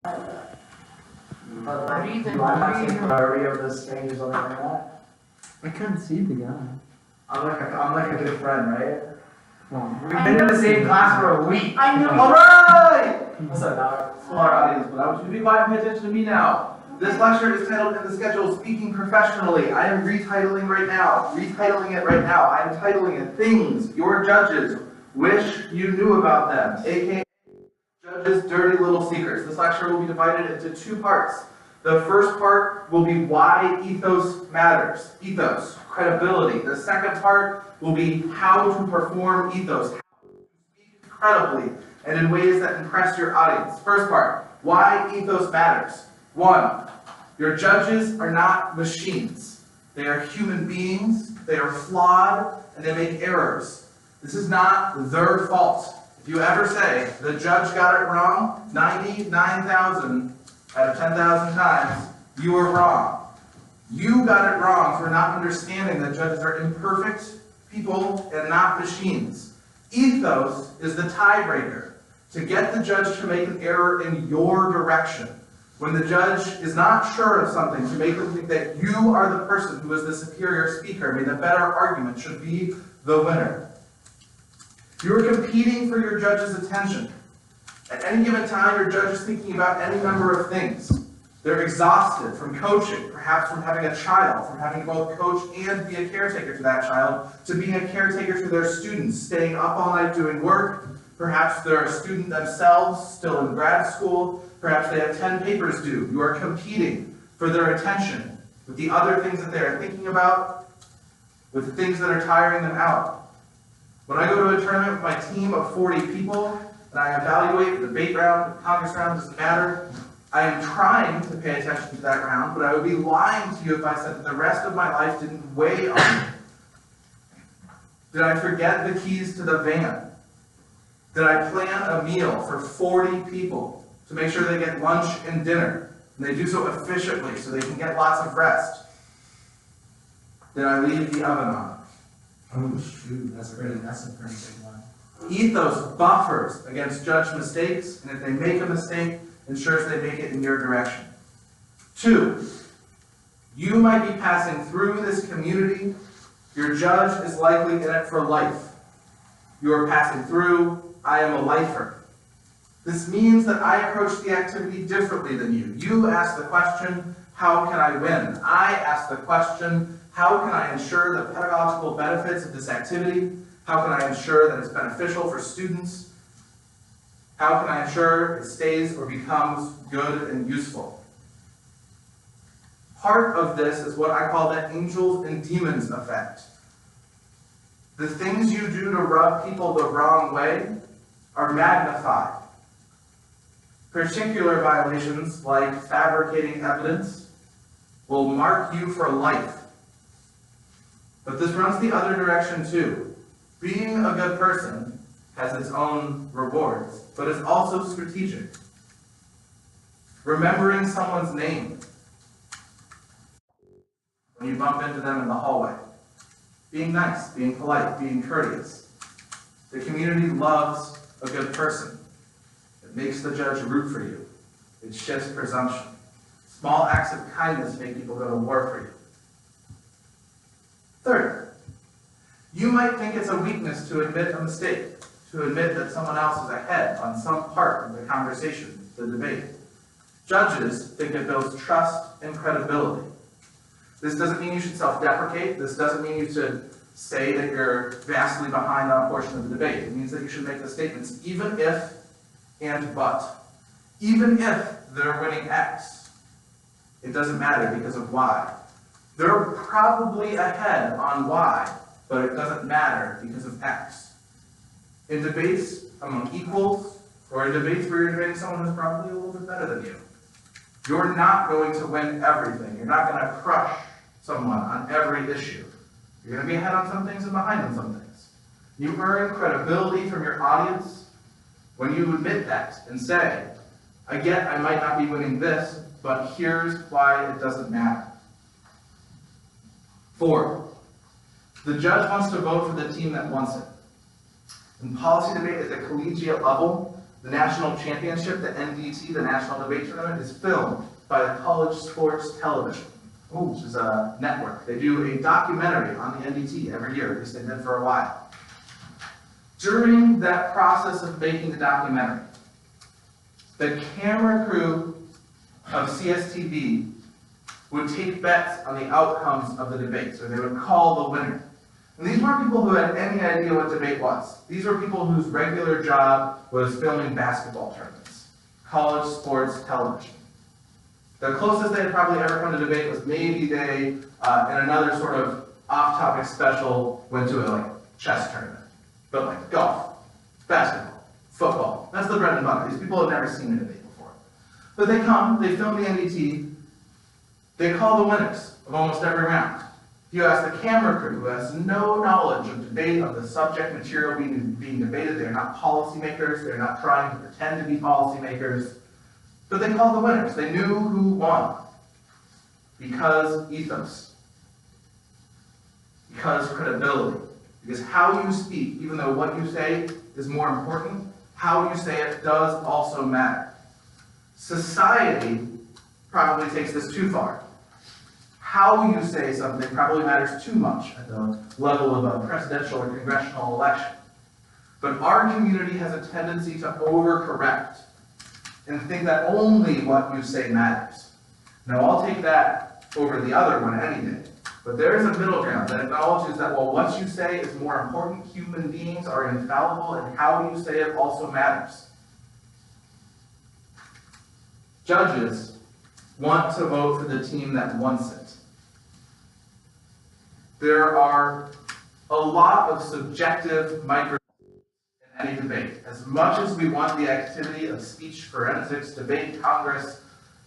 But like, do I not take priority over the strangers on the internet? I can't see the guy. I'm like a good friend, right? Well, We've been in the same class for a week. I know. Alright! What's up, Alex? Smart audience, but I want you to be quiet and pay attention to me now. This lecture is titled in the schedule, Speaking Professionally. I am retitling right now. Retitling it right now. I am titling it, Things Your Judges Wish You Knew About Them, aka Judges' Dirty Little Secrets. This lecture will be divided into two parts. The first part will be why ethos matters. Ethos, credibility. The second part will be how to perform ethos. How to speak credibly and in ways that impress your audience. First part, why ethos matters. 1, your judges are not machines. They are human beings, they are flawed, and they make errors. This is not their fault. If you ever say, the judge got it wrong 99,000 out of 10,000 times, you are wrong. You got it wrong for not understanding that judges are imperfect people and not machines. Ethos is the tiebreaker to get the judge to make an error in your direction. When the judge is not sure of something, to make them think that you are the person who is the superior speaker, the better argument should be the winner. You are competing for your judge's attention. At any given time, your judge is thinking about any number of things. They're exhausted from coaching, perhaps from having a child, from having to both coach and be a caretaker to that child, to being a caretaker to their students, staying up all night doing work. Perhaps they're a student themselves, still in grad school. Perhaps they have 10 papers due. You are competing for their attention with the other things that they're thinking about, with the things that are tiring them out. When I go to a tournament with my team of 40 people, and I evaluate the debate round, the Congress round, doesn't matter, I am trying to pay attention to that round, but I would be lying to you if I said that the rest of my life didn't weigh on me. Did I forget the keys to the van? Did I plan a meal for 40 people to make sure they get lunch and dinner, and they do so efficiently so they can get lots of rest? Did I leave the oven on? Oh shoot, that's a pretty big one. Ethos buffers against judge mistakes, and if they make a mistake, ensures they make it in your direction. 2, you might be passing through this community. Your judge is likely in it for life. You are passing through. I am a lifer. This means that I approach the activity differently than you. You ask the question, how can I win? I ask the question, how can I ensure the pedagogical benefits of this activity? How can I ensure that it's beneficial for students? How can I ensure it stays or becomes good and useful? Part of this is what I call the angels and demons effect. The things you do to rub people the wrong way are magnified. Particular violations, like fabricating evidence, will mark you for life. But this runs the other direction too. Being a good person has its own rewards, but it's also strategic. Remembering someone's name when you bump into them in the hallway. Being nice, being polite, being courteous. The community loves a good person. It makes the judge root for you. It shifts presumption. Small acts of kindness make people go to war for you. 3rd, you might think it's a weakness to admit a mistake, to admit that someone else is ahead on some part of the conversation, the debate. Judges think it builds trust and credibility. This doesn't mean you should self-deprecate. This doesn't mean you should say that you're vastly behind on a portion of the debate. It means that you should make the statements, even if and but. Even if they're winning X, it doesn't matter because of Y. They're probably ahead on Y, but it doesn't matter because of X. In debates among equals, or in debates where you're debating someone who's probably a little bit better than you, you're not going to win everything. You're not going to crush someone on every issue. You're going to be ahead on some things and behind on some things. You earn credibility from your audience when you admit that and say, I get I might not be winning this, but here's why it doesn't matter. 4, the judge wants to vote for the team that wants it. In policy debate at the collegiate level, The national championship, the NDT, the national debate tournament, is filmed by the College Sports Television, which is a network. They do a documentary on the NDT every year, at least they did for a while. During that process of making the documentary, the camera crew of CSTV would take bets on the outcomes of the debates, or they would call the winner. And these weren't people who had any idea what debate was. These were people whose regular job was filming basketball tournaments, college sports television. The closest they had probably ever come to debate was maybe they, in another sort of off-topic special, went to a chess tournament. But like golf, basketball, football, that's the bread and butter. These people have never seen a debate before. But they come, they film the NDT, they call the winners of almost every round. If you ask the camera crew, who has no knowledge of debate, of the subject material being debated, they're not policymakers, they're not trying to pretend to be policymakers, but they called the winners. They knew who won. Because ethos. Because credibility. Because how you speak, even though what you say is more important, how you say it does also matter. Society probably takes this too far. How you say something probably matters too much at the level of a presidential or congressional election. But our community has a tendency to overcorrect and think that only what you say matters. Now, I'll take that over the other one any day. But there is a middle ground that acknowledges that while what you say is more important, human beings are infallible, and how you say it also matters. Judges want to vote for the team that wants it. There are a lot of subjective micro in any debate. As much as we want the activity of speech forensics, debate, Congress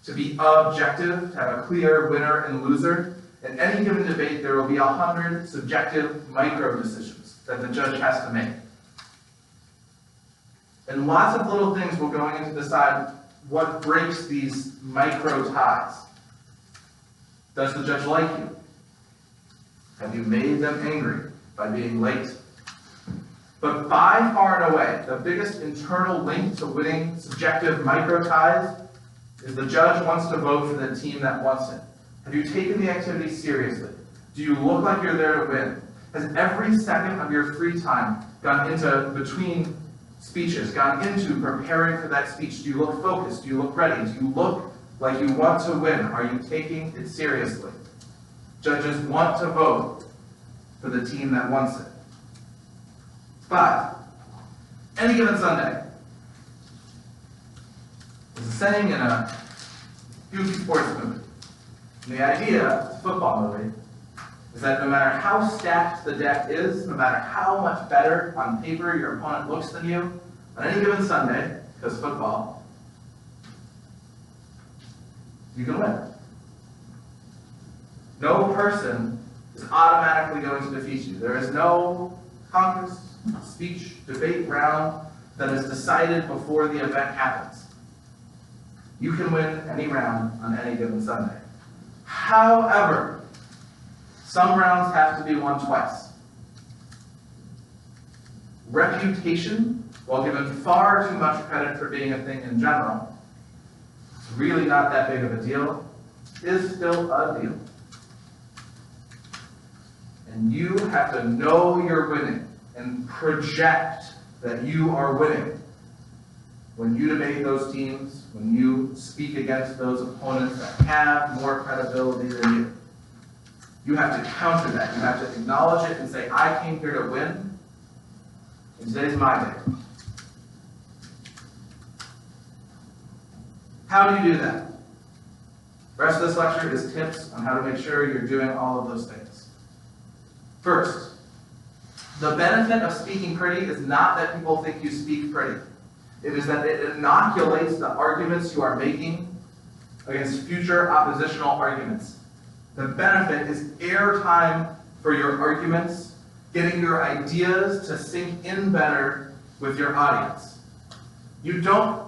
to be objective, to have a clear winner and loser, in any given debate there will be 100 subjective micro decisions that the judge has to make. And lots of little things will go in to decide what breaks these micro ties. Does the judge like you? Have you made them angry by being late? But by far and away, the biggest internal link to winning subjective micro ties is the judge wants to vote for the team that wants it. Have you taken the activity seriously? Do you look like you're there to win? Has every second of your free time gone into between speeches, gone into preparing for that speech? Do you look focused? Do you look ready? Do you look like you want to win? Are you taking it seriously? Judges want to vote for the team that wants it. 5. Any given Sunday. There's a saying in a goofy sports movie. And the idea, it's a football movie, is that no matter how stacked the deck is, no matter how much better on paper your opponent looks than you, on any given Sunday, because football, you can win. No person is automatically going to defeat you. There is no Congress, speech, debate round that is decided before the event happens. You can win any round on any given Sunday. However, some rounds have to be won twice. Reputation, while given far too much credit for being a thing in general, it's really not that big of a deal, is still a deal. And you have to know you're winning and project that you are winning. When you debate those teams, when you speak against those opponents that have more credibility than you, you have to counter that. You have to acknowledge it and say, I came here to win, and today's my day. How do you do that? The rest of this lecture is tips on how to make sure you're doing all of those things. First, the benefit of speaking pretty is not that people think you speak pretty. It is that it inoculates the arguments you are making against future oppositional arguments. The benefit is airtime for your arguments, getting your ideas to sink in better with your audience. You don't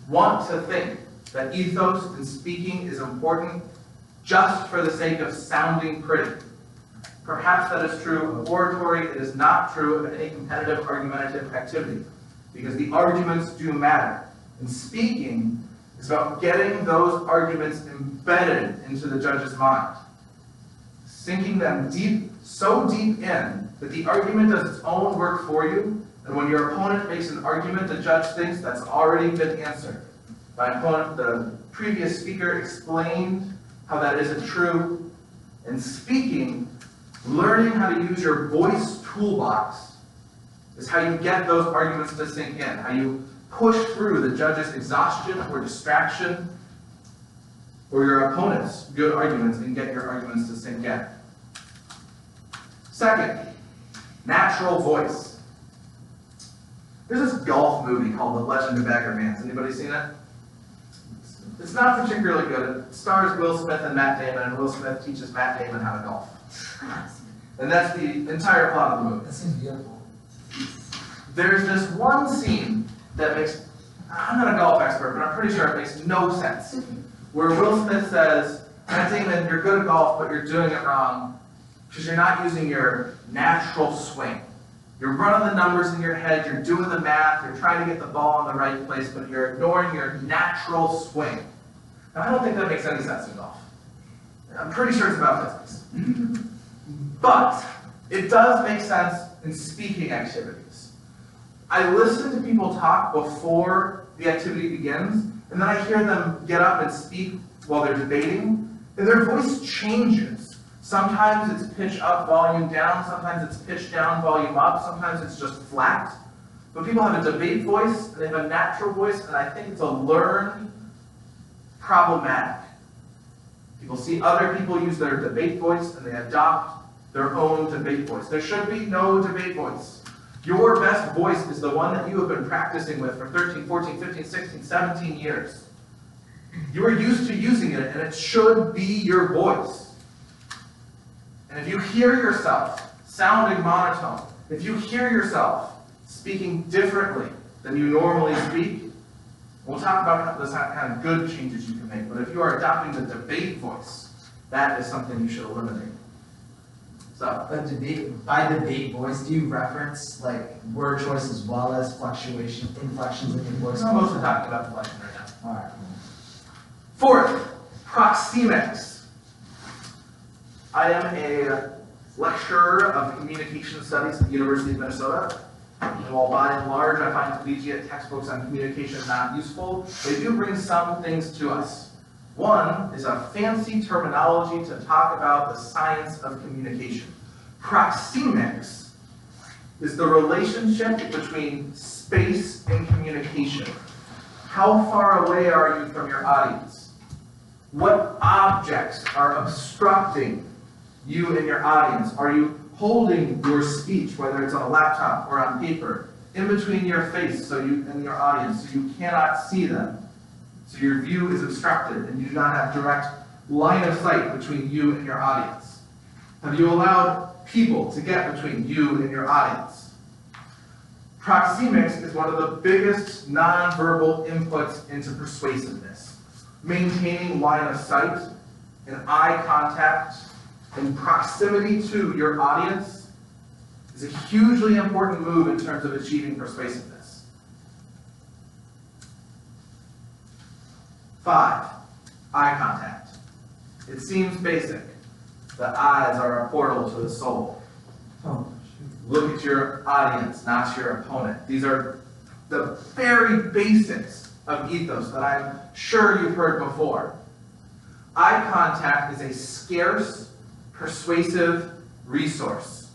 want to think that ethos in speaking is important just for the sake of sounding pretty. Perhaps that is true of oratory. It is not true of any competitive argumentative activity. because the arguments do matter. And speaking is about getting those arguments embedded into the judge's mind, sinking them deep, so deep in that the argument does its own work for you, and when your opponent makes an argument, the judge thinks that's already been answered. My opponent, the previous speaker, explained how that isn't true. And speaking, learning how to use your voice toolbox is how you get those arguments to sink in, how you push through the judge's exhaustion or distraction or your opponent's good arguments and get your arguments to sink in. Second, natural voice. There's this golf movie called The Legend of Bagger Vance. Anybody seen it? It's not particularly good. It stars Will Smith and Matt Damon, and Will Smith teaches Matt Damon how to golf. And that's the entire plot of the movie. That seems beautiful. There's this one scene that makes, I'm not a golf expert, but I'm pretty sure it makes no sense, where Will Smith says, Matt Damon, you're good at golf, but you're doing it wrong because you're not using your natural swing. You're running the numbers in your head, you're doing the math, you're trying to get the ball in the right place, but you're ignoring your natural swing. Now, I don't think that makes any sense in golf. I'm pretty sure it's about physics. But it does make sense in speaking activities. I listen to people talk before the activity begins, and then I hear them get up and speak while they're debating, and their voice changes. Sometimes it's pitch up, volume down, sometimes it's pitch down, volume up, sometimes it's just flat. But people have a debate voice, and they have a natural voice, and I think it's a learned problematic. People see other people use their debate voice, and they adopt their own debate voice. There should be no debate voice. Your best voice is the one that you have been practicing with for 13, 14, 15, 16, 17 years. You are used to using it, and it should be your voice. And if you hear yourself sounding monotone, if you hear yourself speaking differently than you normally speak, we'll talk about the kind of good changes you can make, but if you are adopting the debate voice, that is something you should eliminate. So, By debate voice, do you reference like word choice as well as inflections in your voice? I'm mostly talking about inflection right now. All right. Fourth, proxemics. I am a lecturer of communication studies at the University of Minnesota. And while by and large I find collegiate textbooks on communication not useful, they do bring some things to us. One is a fancy terminology to talk about the science of communication. Proxemics is the relationship between space and communication. How far away are you from your audience? What objects are obstructing you and your audience? Are you holding your speech, whether it's on a laptop or on paper, in between your face so you and your audience, so you cannot see them? So your view is obstructed and you do not have direct line of sight between you and your audience. Have you allowed people to get between you and your audience? Proxemics is one of the biggest nonverbal inputs into persuasiveness. Maintaining line of sight and eye contact and proximity to your audience is a hugely important move in terms of achieving persuasiveness. 5, eye contact. It seems basic. The eyes are a portal to the soul. Look at your audience, not your opponent. These are the very basics of ethos that I'm sure you've heard before. Eye contact is a scarce, persuasive resource.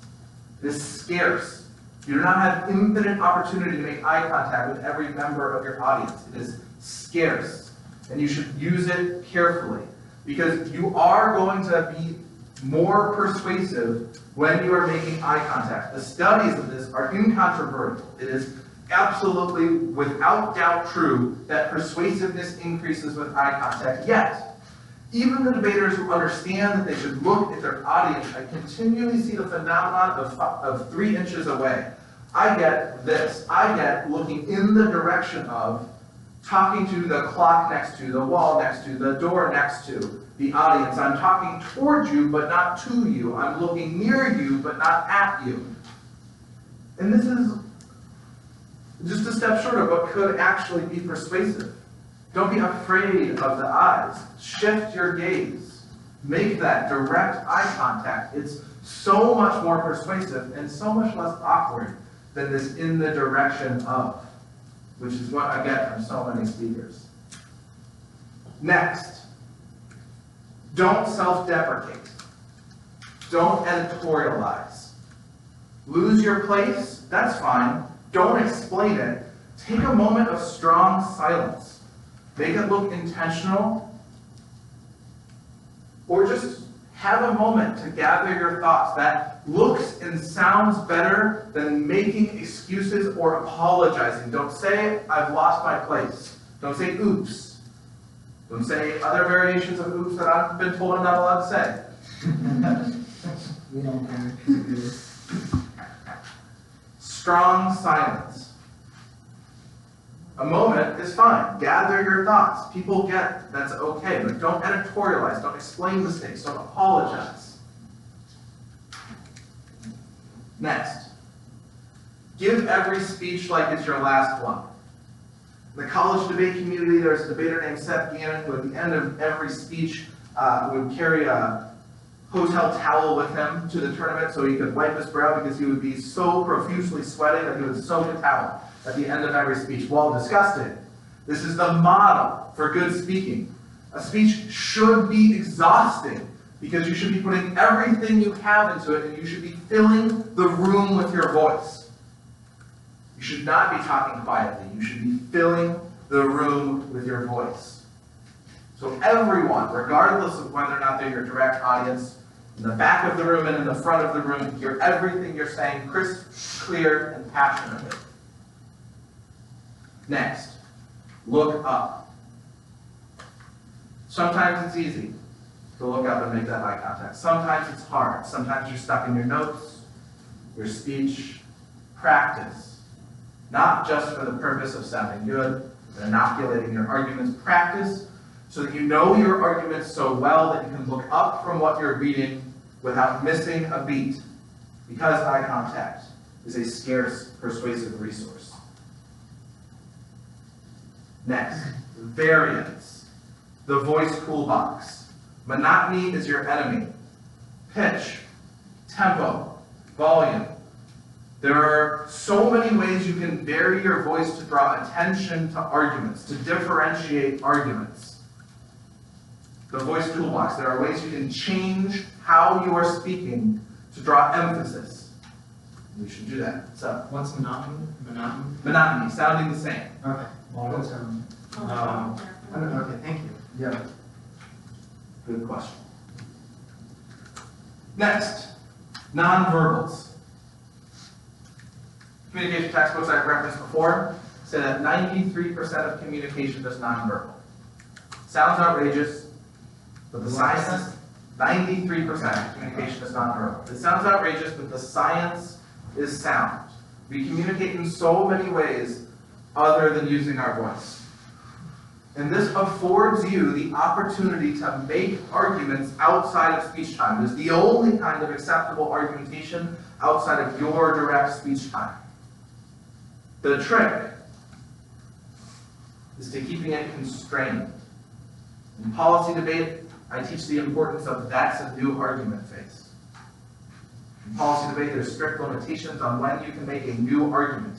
It is scarce. You do not have infinite opportunity to make eye contact with every member of your audience. It is scarce, and you should use it carefully, because you are going to be more persuasive when you are making eye contact. The studies of this are incontrovertible. It is absolutely, without doubt, true that persuasiveness increases with eye contact. Yet, even the debaters who understand that they should look at their audience, I continually see the phenomenon of 3 inches away. I get this. I get looking in the direction of talking to the clock next to, the wall next to, the door next to the audience. I'm talking toward you, but not to you. I'm looking near you, but not at you. And this is just a step short of what could actually be persuasive. Don't be afraid of the eyes. Shift your gaze. Make that direct eye contact. It's so much more persuasive and so much less awkward than this in the direction of, which is what I get from so many speakers. Next, don't self-deprecate. Don't editorialize. Lose your place? That's fine. Don't explain it. Take a moment of strong silence. Make it look intentional. Or just have a moment to gather your thoughts. That looks and sounds better than making excuses or apologizing. Don't say, I've lost my place. Don't say, oops. Don't say other variations of oops that I've been told I'm not allowed to say. We don't care. Strong silence. A moment is fine. Gather your thoughts. People get that's okay, but don't editorialize. Don't explain mistakes. Don't apologize. Next, give every speech like it's your last one. In the college debate community, there's a debater named Seth Gannon who at the end of every speech would carry a hotel towel with him to the tournament so he could wipe his brow because he would be so profusely sweating that he would soak a towel at the end of every speech. While disgusting, this is the model for good speaking. A speech should be exhausting because you should be putting everything you have into it and you should be filling the room with your voice. You should not be talking quietly. You should be filling the room with your voice. So everyone, regardless of whether or not they're your direct audience, in the back of the room and in the front of the room, hear everything you're saying crisp, clear, and passionately. Next, look up. Sometimes it's easy to look up and make that eye contact. Sometimes it's hard. Sometimes you're stuck in your notes, your speech. Practice. Not just for the purpose of sounding good, and inoculating your arguments. Practice so that you know your arguments so well that you can look up from what you're reading without missing a beat, because eye contact is a scarce, persuasive resource. Next, variance. The voice toolbox. Monotony is your enemy. Pitch, tempo, volume. There are so many ways you can vary your voice to draw attention to arguments, to differentiate arguments. The voice toolbox. There are ways you can change how you are speaking to draw emphasis. We should do that. So, What's monotony? monotony, sounding the same. Okay. What's Okay, thank you. Yeah. Good question. Next, nonverbals. Communication textbooks I've referenced before say that 93% of communication is nonverbal. Sounds outrageous, but the science is 93% of communication is nonverbal. It sounds outrageous, but the science is sound. We communicate in so many ways other than using our voice. And this affords you the opportunity to make arguments outside of speech time. It is the only kind of acceptable argumentation outside of your direct speech time. The trick is to keeping it constrained. In policy debate, I teach the importance of that's a new argument phase. In policy debate, there's strict limitations on when you can make a new argument.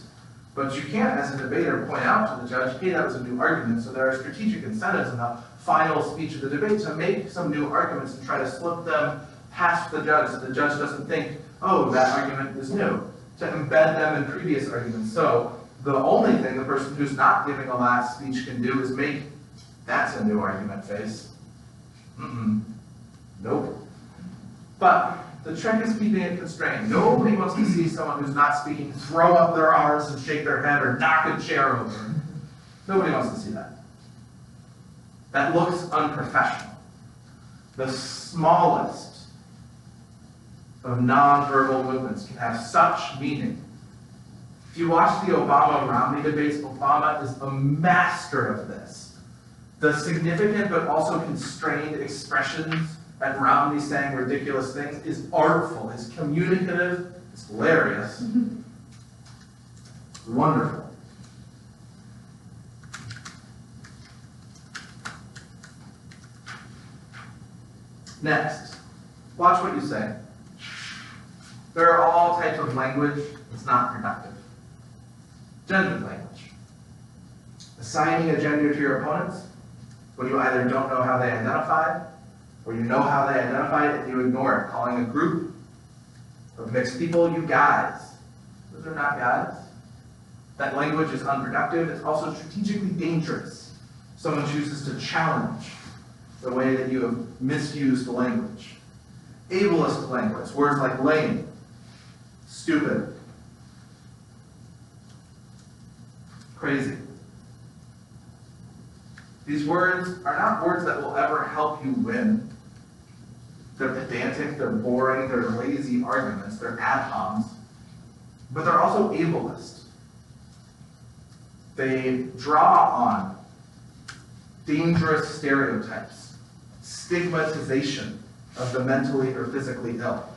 But you can't, as a debater, point out to the judge, hey, that was a new argument. So there are strategic incentives in the final speech of the debate to make some new arguments and try to slip them past the judge so the judge doesn't think, oh, that argument is new, to embed them in previous arguments. So the only thing the person who's not giving a last speech can do is make that's a new argument face. Nope. But the trick is keeping it constrained. Nobody wants to see someone who's not speaking throw up their arms and shake their head or knock a chair over. Nobody wants to see that. That looks unprofessional. The smallest of nonverbal movements can have such meaning. If you watch the Obama-Romney debates, Obama is a master of this. The significant but also constrained expressions and Romney saying ridiculous things is artful, is communicative, it's hilarious, wonderful. Next, watch what you say. There are all types of language that's not productive. Gendered language. Assigning a gender to your opponents when you either don't know how they identify, or you know how they identify it and you ignore it. Calling a group of mixed people you guys. Those are not guys. That language is unproductive. It's also strategically dangerous. Someone chooses to challenge the way that you have misused language. Ableist language, words like lame, stupid, crazy. These words are not words that will ever help you win. They're pedantic, they're boring, they're lazy arguments, they're ad homs, but they're also ableist. They draw on dangerous stereotypes, stigmatization of the mentally or physically ill.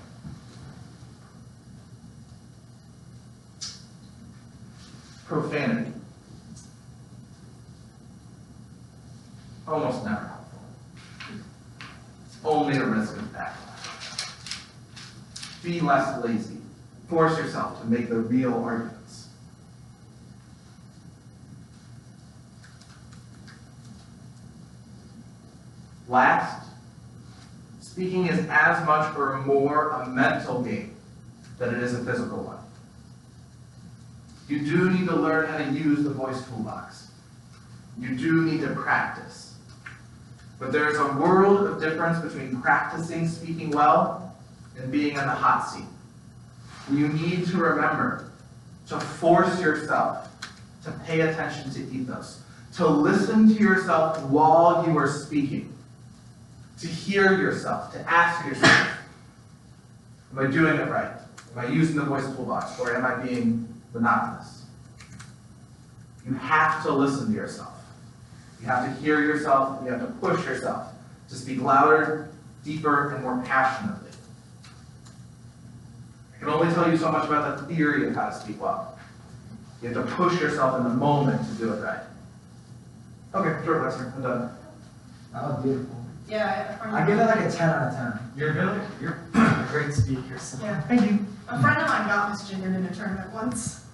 Profanity. Almost never helpful. It's only a risk of backlash. Be less lazy. Force yourself to make the real arguments. Last, speaking is as much or more a mental game than it is a physical one. You do need to learn how to use the voice toolbox. You do need to practice. But there's a world of difference between practicing speaking well and being in the hot seat. You need to remember to force yourself to pay attention to ethos, to listen to yourself while you are speaking, to hear yourself, to ask yourself, am I doing it right? Am I using the voice toolbox, or am I being monotonous? You have to listen to yourself. You have to hear yourself, and you have to push yourself to speak louder, deeper, and more passionately. I can only tell you so much about the theory of how to speak well. You have to push yourself in the moment to do it right. Okay, short lecture, I'm done. That was beautiful. Yeah, I give it like a 10 out of 10. You're a great speaker. So. Yeah. Thank you. A friend of mine got misgendered in a tournament once.